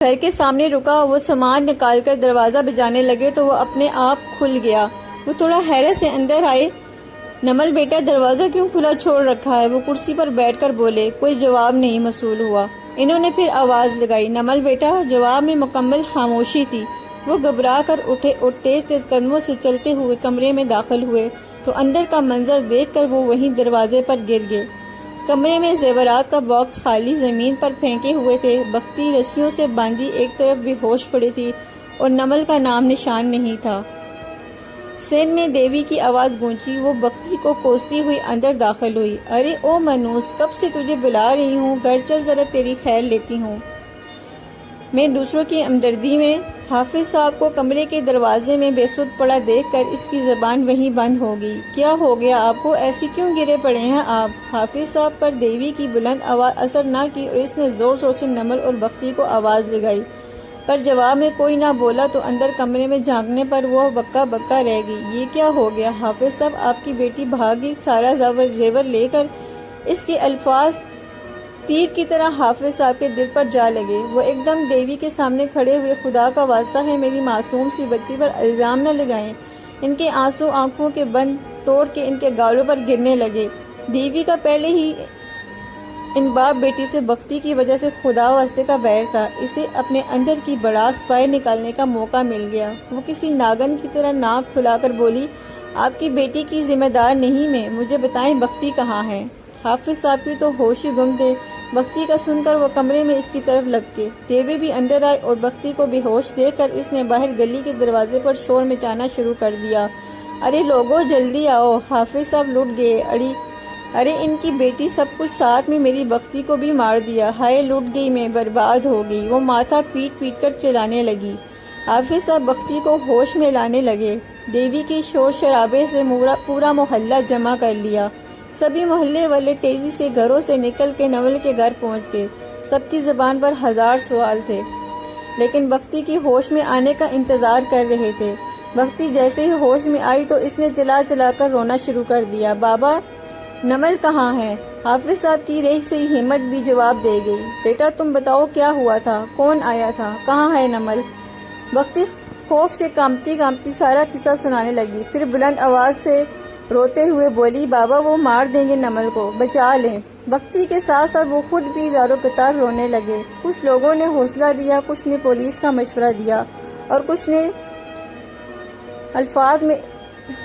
گھر کے سامنے رکا، وہ سامان نکال کر دروازہ بجانے لگے تو وہ اپنے آپ کھل گیا۔ وہ تھوڑا حیرت سے اندر آئے۔ نمل بیٹا دروازہ کیوں کھلا چھوڑ رکھا ہے؟ وہ کرسی پر بیٹھ کر بولے۔ کوئی جواب نہیں موصول ہوا۔ انہوں نے پھر آواز لگائی، نمل بیٹا۔ جواب میں مکمل خاموشی تھی۔ وہ گھبرا کر اٹھے اور تیز تیز قدموں سے چلتے ہوئے کمرے میں داخل ہوئے تو اندر کا منظر دیکھ کر وہ وہیں دروازے پر گر گئے۔ کمرے میں زیورات کا باکس خالی زمین پر پھینکے ہوئے تھے۔ بختی رسیوں سے باندھی ایک طرف بے ہوش پڑی تھی اور نمل کا نام نشان نہیں تھا۔ سین میں دیوی کی آواز گونجی۔ وہ بختی کو کوستی ہوئی اندر داخل ہوئی۔ ارے او منوس، کب سے تجھے بلا رہی ہوں، گھر چل ذرا تیری خیر لیتی ہوں۔ میں دوسروں کی ہمدردی میں۔ حافظ صاحب کو کمرے کے دروازے میں بے سود پڑا دیکھ کر اس کی زبان وہیں بند ہو گئی۔ کیا ہو گیا آپ کو؟ ایسی کیوں گرے پڑے ہیں آپ؟ حافظ صاحب پر دیوی کی بلند آواز اثر نہ کی اور اس نے زور زور سے نمل اور بختی کو آواز لگائی، پر جواب میں کوئی نہ بولا تو اندر کمرے میں جھانکنے پر وہ بکا بکا رہ گئی۔ یہ کیا ہو گیا حافظ صاحب؟ آپ کی بیٹی بھاگی سارا زیور لے کر؟ اس کے الفاظ تیر کی طرح حافظ صاحب کے دل پر جا لگے۔ وہ ایک دم دیوی کے سامنے کھڑے ہوئے، خدا کا واسطہ ہے میری معصوم سی بچی پر الزام نہ لگائیں۔ ان کے آنسو آنکھوں کے بند توڑ کے ان کے گالوں پر گرنے لگے۔ دیوی کا پہلے ہی ان باپ بیٹی سے بختی کی وجہ سے خدا واسطے کا بیر تھا۔ اسے اپنے اندر کی بڑاس باہر نکالنے کا موقع مل گیا۔ وہ کسی ناگن کی طرح ناک کھلا کر بولی، آپ کی بیٹی کی ذمہ دار نہیں میں، مجھے بتائیں بختی کہاں ہے؟ حافظ صاحب کی تو ہوش ہی گم تھے۔ بختی کا سن کر وہ کمرے میں اس کی طرف لپکے۔ دیوی بھی اندر آئی اور بختی کو بے ہوش دیکھ کر اس نے باہر گلی کے دروازے پر شور مچانا شروع کر دیا۔ ارے لوگو جلدی آؤ، حافظ صاحب لٹ گئے۔ ارے ان کی بیٹی سب کچھ ساتھ میں میری بختی کو بھی مار دیا۔ ہائے لٹ گئی میں، برباد ہو گئی۔ وہ ماتھا پیٹ پیٹ کر چلانے لگی۔ حافظ صاحب بختی کو ہوش میں لانے لگے۔ دیوی کی شور شرابے سے پورا محلہ جمع کر لیا۔ سبھی محلے والے تیزی سے گھروں سے نکل کے نمل کے گھر پہنچ گئے۔ سب کی زبان پر ہزار سوال تھے، لیکن بختی کی ہوش میں آنے کا انتظار کر رہے تھے۔ بختی جیسے ہی ہوش میں آئی تو اس نے چلا چلا کر رونا شروع کر دیا۔ بابا نمل کہاں ہے؟ حافظ صاحب کی رہ سے ہمت بھی جواب دے گئی۔ بیٹا تم بتاؤ کیا ہوا تھا، کون آیا تھا، کہاں ہے نمل؟ بختی خوف سے کانپتی کانپتی سارا قصہ سنانے لگی، پھر بلند آواز سے روتے ہوئے بولی، بابا وہ مار دیں گے نمل کو، بچا لیں۔ بختی کے ساتھ ساتھ وہ خود بھی زارو قطار رونے لگے۔ کچھ لوگوں نے حوصلہ دیا، کچھ نے پولیس کا مشورہ دیا اور کچھ نے الفاظ میں